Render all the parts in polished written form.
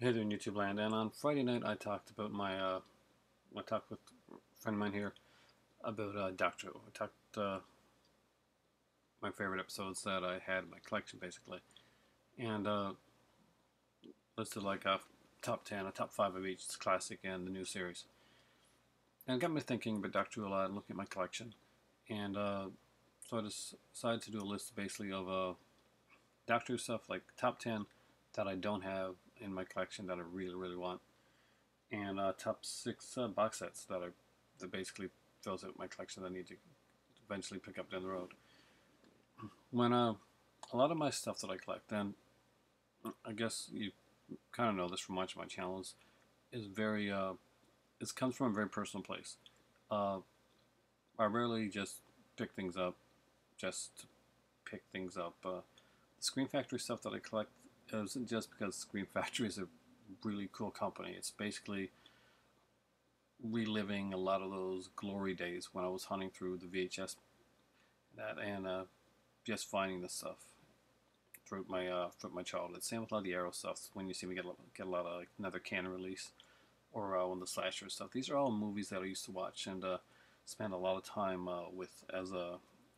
Hey there in YouTube land, and on Friday night I talked about I talked with a friend of mine here about Doctor Who. I talked my favorite episodes that I had in my collection basically, and listed like a top 10, a top 5 of each classic and the new series. And it got me thinking about Doctor Who a lot and looking at my collection, and so I just decided to do a list basically of Doctor Who stuff, like top 10 that I don't have in my collection that I really want, and top 6 box sets that basically fills out my collection that I need to eventually pick up down the road. When a lot of my stuff that I collect, and I guess you kind of know this from watching my channels, is very it comes from a very personal place. Uh, I rarely just pick things up just to pick things up. The Screen Factory stuff that I collect isn't just because Screen Factory is a really cool company. It's basically reliving a lot of those glory days when I was hunting through the VHS and just finding the stuff throughout my childhood. Same with a lot of the Arrow stuff. When you see me get a lot of like another canon release or one of the slasher stuff. These are all movies that I used to watch and spend a lot of time with as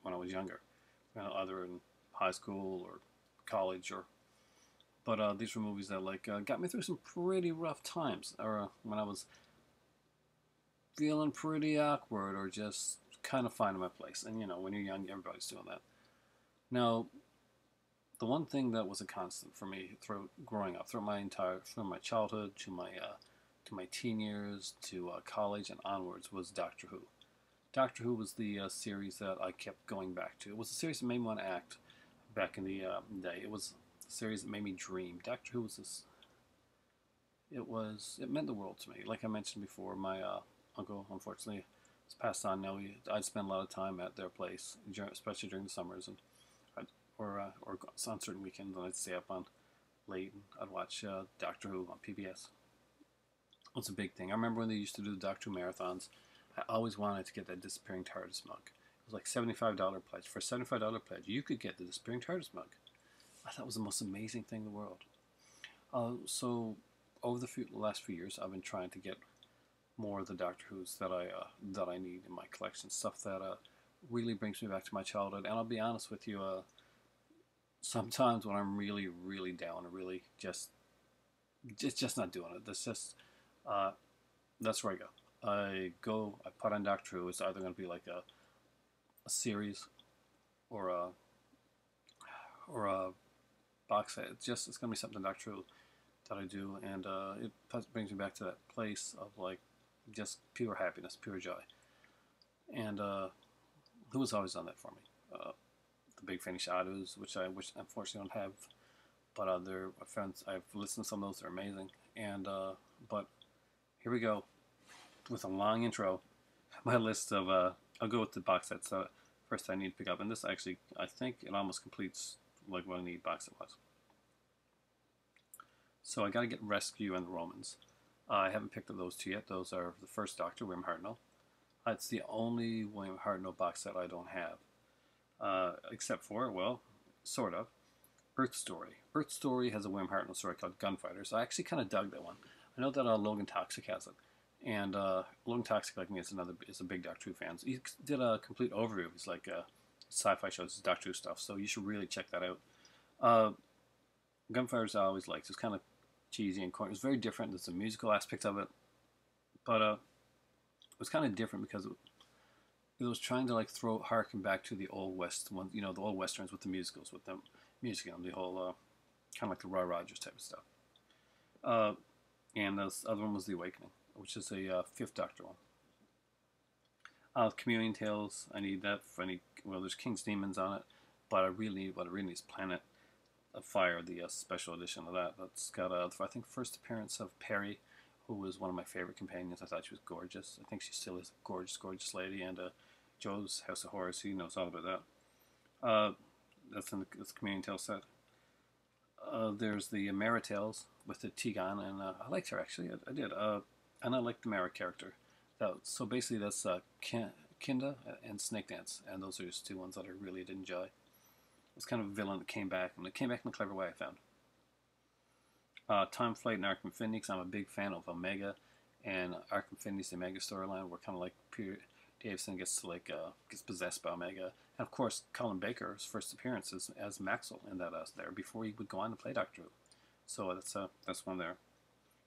when I was younger, either in high school or college or. But these were movies that got me through some pretty rough times, or when I was feeling pretty awkward or just kind of finding my place. And when you're young, everybody's doing that. Now, the one thing that was a constant for me throughout growing up, from my childhood to my teen years to college and onwards, was Doctor Who. Doctor Who was the series that I kept going back to. It was a series that made me want to act back in the day. It was a series that made me dream. Doctor Who was this. It meant the world to me. Like I mentioned before, my uncle unfortunately has passed on now. I'd spend a lot of time at their place, especially during the summers, and or on certain weekends, and I'd stay up on late and I'd watch Doctor Who on PBS. It was a big thing. I remember when they used to do the Doctor Who marathons. I always wanted to get that disappearing TARDIS mug. It was like $75 pledge. For a $75 pledge, you could get the disappearing TARDIS mug. I thought it was the most amazing thing in the world. So over the last few years, I've been trying to get more of the Doctor Who's that I need in my collection. Stuff that really brings me back to my childhood. And I'll be honest with you, sometimes when I'm really down, or really just not doing it. Uh, that's where I go. I put on Doctor Who. It's either going to be like a series or a box set. It's going to be something Doctor Who that I do, and it brings me back to that place of like just pure happiness, pure joy. And Who has always done that for me. The Big Finish Shadows, which I unfortunately don't have, but they're friends. I've listened to some of those; they're amazing. And but here we go with a long intro. My list of I'll go with the box sets. First, I need to pick up, and this actually I think it almost completes like what I need box set was. So I got to get Rescue and the Romans. I haven't picked up those two yet. Those are the first Doctor, William Hartnell. It's the only William Hartnell box set I don't have. Except for, well, sort of, Earth Story. Earth Story has a William Hartnell story called Gunfighters. I actually kind of dug that one. I know that Logan Toxic has it, and Logan Toxic, like me, is a big Doctor Who fan. So he did a complete overview of his sci-fi shows, his Doctor Who stuff. So you should really check that out. Uh, Gunfighters I always liked. It's kind of cheesy and corny. It was very different. There's a musical aspect of it, but it was kind of different because it was trying to like harken back to the old west ones, the old westerns with the musicals, with the music and the whole kind of like the Roy Rogers type of stuff. Uh, and the other one was The Awakening, which is a Fifth Doctor one. Communion Tales, I need that for any. Well, there's King's Demons on it, but what I really need is Planet of Fire, the special edition of that. That's got I think first appearance of Perry, who was one of my favorite companions. I thought she was gorgeous. I think she still is a gorgeous lady. And Joe's House of Horrors, he knows all about that. That's in the Communion Tale set. There's the Mara Tales with the Tegan, and I liked her actually. I did. And I liked the Mara character. So basically, that's Kinda and Snake Dance, and those are just two ones that I really did enjoy. It was kind of a villain that came back, and it came back in a clever way, I found. Time Flight and Arc Infinity, 'cause I'm a big fan of Omega, and Arc Infinity's the Omega storyline where kind of like Peter Davison gets possessed by Omega, and of course Colin Baker's first appearance as Maxwell in that there before he would go on to play Doctor Who. So that's one there,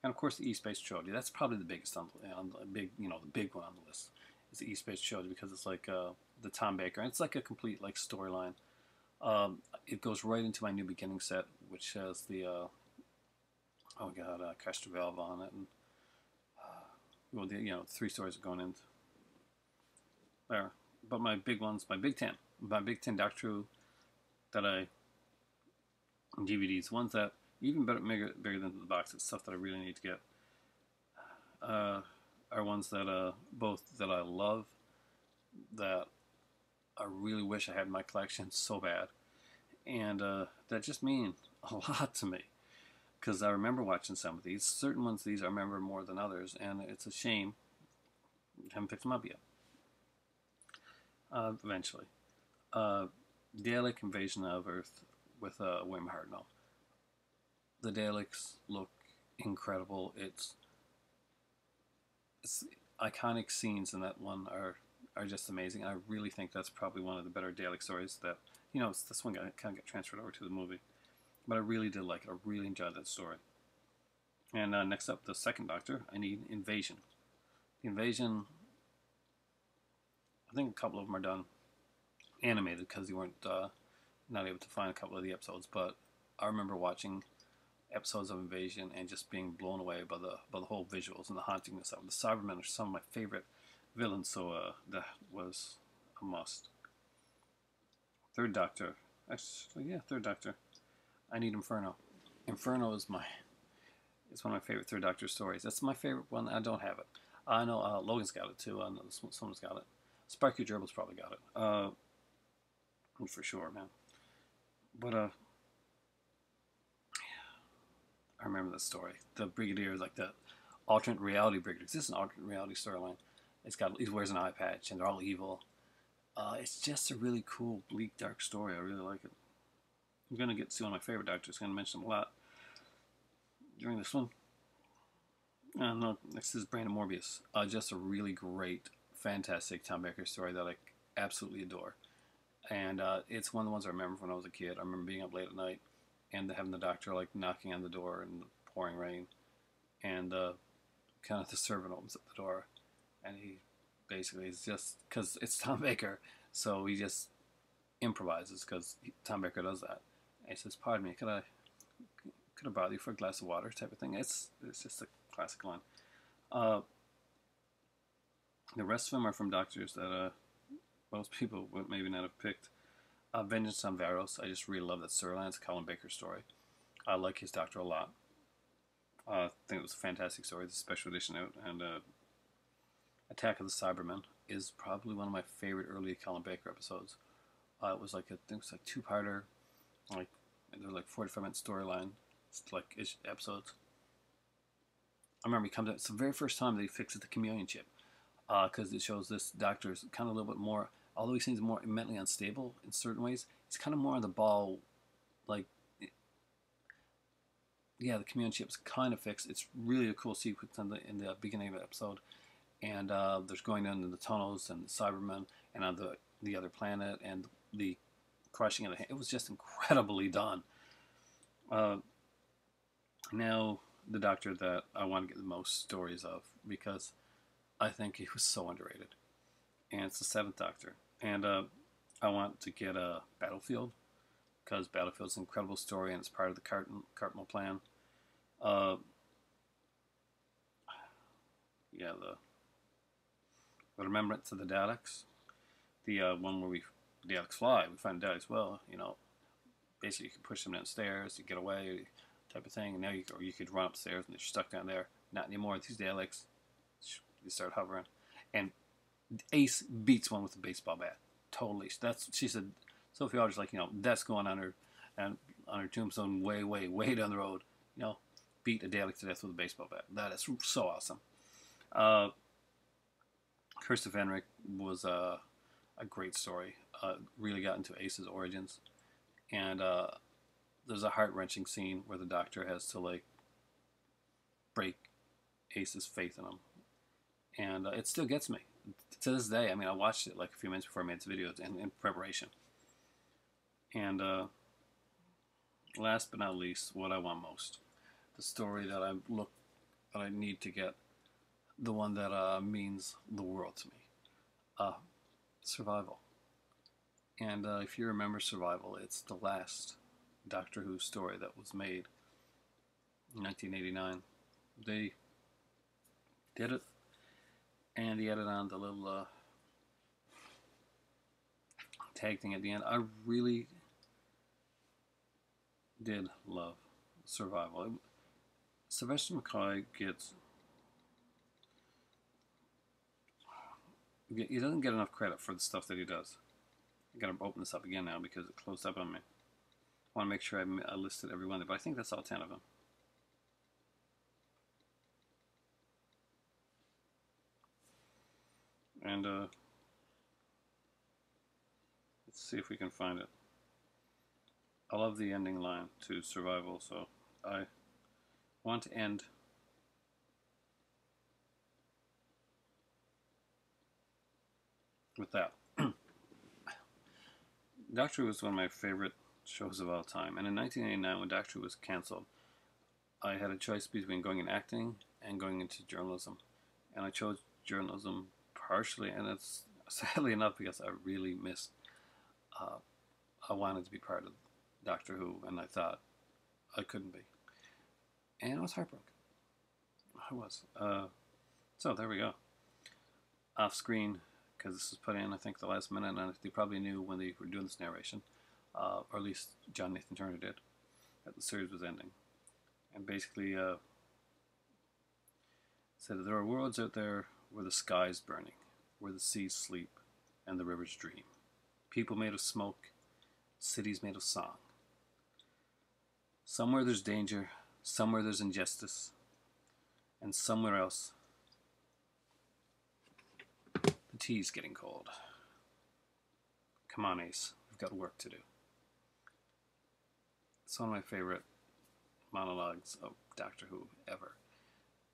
and of course the East Space Trilogy. That's probably the biggest on the big the big one on the list is the East Space Trilogy because it's like the Tom Baker, and it's like a complete like storyline. It goes right into my New Beginning set, which has the Castor Valve on it, and well, the 3 stories are going in there. But my big ones, my Big Ten Doctor Who that I DVDs, ones that even bigger than the box, it's stuff that I really need to get. Are ones that both that I love, that I really wish I had in my collection so bad, and that just mean a lot to me. Because I remember watching some of these. Certain ones, these I remember more than others, and it's a shame I haven't picked them up yet. Eventually. Dalek Invasion of Earth with William Hartnell. The Daleks look incredible. It's iconic scenes in that one are just amazing. I really think that's probably one of the better Dalek stories that, this one kind of got transferred over to the movie. But I really did like it. I really enjoyed that story. And next up, the second Doctor, I need Invasion. The Invasion, I think a couple of them are done animated because you weren't not able to find a couple of the episodes. But I remember watching episodes of Invasion and just being blown away by the whole visuals and the hauntingness of them. The Cybermen are some of my favorite villains, so that was a must. Third Doctor. Actually, yeah, Third Doctor. I need Inferno. Inferno is it's one of my favorite Third Doctor stories. That's my favorite one. I don't have it. I know Logan's got it too. I know someone's got it. Sparky Gerbil's probably got it. For sure, man. But I remember this story. The Brigadier is like the alternate reality Brigadier. This is an alternate reality storyline. He wears an eye patch and they're all evil. It's just a really cool, bleak, dark story. I really like it. I'm going to get to see one of my favorite Doctors. I'm going to mention them a lot during this one. No, next is Brandon Morbius. Just a really great, fantastic Tom Baker story that I absolutely adore. And it's one of the ones I remember when I was a kid. I remember being up late at night and having the Doctor like knocking on the door in the pouring rain. And kind of the servant opens up the door. And he basically is just, because it's Tom Baker, so he just improvises because Tom Baker does that. And he says, "Pardon me, could I bother you for a glass of water?" type of thing. It's just a classic line. The rest of them are from Doctors that most people would maybe not have picked. Vengeance on Varos. I just really love that storyline. It's a Colin Baker story. I like his Doctor a lot. I think it was a fantastic story. It's a special edition out. And Attack of the Cybermen is probably one of my favorite early Colin Baker episodes. It was like two-parter. Like they're like 45-minute storyline. It's like episodes. I remember he comes out. It's the very first time that he fixes the chameleon chip, because it shows this Doctor is kind of a little bit more. Although he seems more mentally unstable in certain ways, he's kind of more on the ball. Like, yeah, the chameleon chip's kind of fixed. It's really a cool sequence in the beginning of the episode, and there's going down in the tunnels and the Cybermen and on the other planet and the crushing of the hand. It was just incredibly done. Now, the Doctor that I want to get the most stories of, because I think he was so underrated. And it's the Seventh Doctor. And I want to get a Battlefield, because Battlefield's an incredible story and it's part of the Cartmel plan. Yeah, the Remembrance of the Daleks. The one where the Daleks fly. We find the Daleks, basically you can push them downstairs, you get away, type of thing. And now you could run upstairs and they're stuck down there. Not anymore. These Daleks, they start hovering. And Ace beats one with a baseball bat. Totally. She said, Sophie Aldridge, that's going on her tombstone way, way, way down the road. Beat a Dalek to death with a baseball bat. That is so awesome. Curse of Henrik was a great story. Really got into Ace's origins. And there's a heart-wrenching scene where the Doctor has to, break Ace's faith in him, and it still gets me to this day. I mean, I watched it like a few minutes before I made this video in preparation. And last but not least, what I want most, the story that I need to get, the one that means the world to me, Survival. And if you remember Survival, it's the last Doctor Who story that was made in 1989. They did it, and he added on the little tag thing at the end. I really did love Survival. Sylvester McCoy he doesn't get enough credit for the stuff that he does. I gotta open this up again now because it closed up on me. I want to make sure I listed every one, but I think that's all 10 of them. And let's see if we can find it. I love the ending line to Survival, so I want to end with that. Doctor Who was one of my favorite shows of all time, and in 1989, when Doctor Who was cancelled, I had a choice between going in acting and going into journalism, and I chose journalism partially, and it's sadly enough because I really missed. I wanted to be part of Doctor Who, and I thought I couldn't be, and I was heartbroken. I was. So there we go. Off screen, because this was put in, I think, the last minute, and they probably knew when they were doing this narration, or at least John Nathan Turner did, that the series was ending. And basically said that there are worlds out there where the sky's burning, where the seas sleep, and the rivers dream. People made of smoke, cities made of song. Somewhere there's danger, somewhere there's injustice, and somewhere else the tea's getting cold. Come on, Ace, we've got work to do. It's one of my favorite monologues of Doctor Who ever,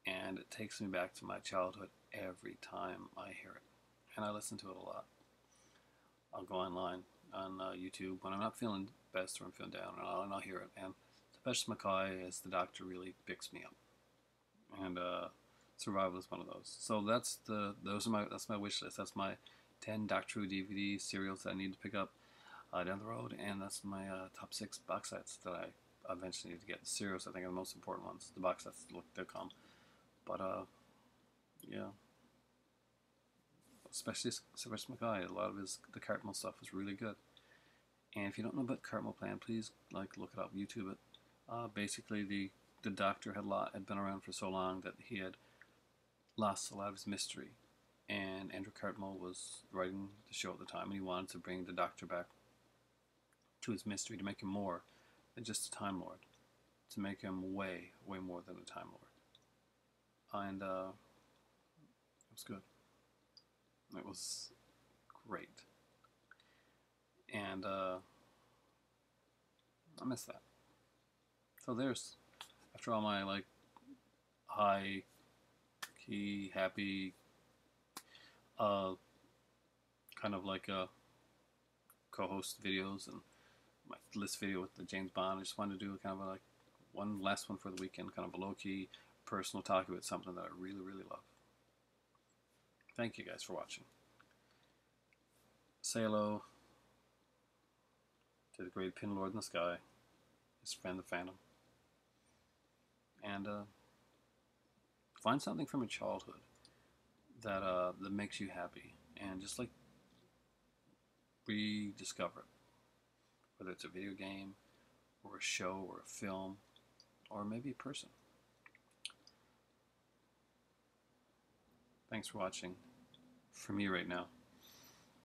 and it takes me back to my childhood every time I hear it, and I listen to it a lot. I'll go online on YouTube when I'm not feeling best or I'm feeling down, and I'll hear it, and Sylvester McCoy as the Doctor really picks me up, and Survival is one of those. So that's my wish list. That's my 10 Doctor Who DVD serials that I need to pick up down the road, and that's my top 6 box sets that I eventually need to get. The serials, I think, are the most important ones. The box sets, they'll come. But, yeah. Especially Sylvester McCoy. A lot of the Cartmel stuff was really good. And if you don't know about Cartmel Plan, please, look it up, YouTube it. Basically, the Doctor had been around for so long that he had lost a lot of his mystery. And Andrew Cartmel was writing the show at the time, and he wanted to bring the Doctor back to his mystery, to make him more than just a Time Lord, to make him way, way more than a Time Lord. And it was good. It was great. And I miss that. So there's, after all my high key, happy, kind of co-host videos and my list video with the James Bond, I just wanted to do kind of one last one for the weekend, kind of a low-key personal talk about something that I really, really love. Thank you guys for watching. Say hello to the great Pin Lord in the sky, his friend the Phantom, and find something from your childhood that makes you happy, and just rediscover it. Whether it's a video game, or a show, or a film, or maybe a person. Thanks for watching. For me right now.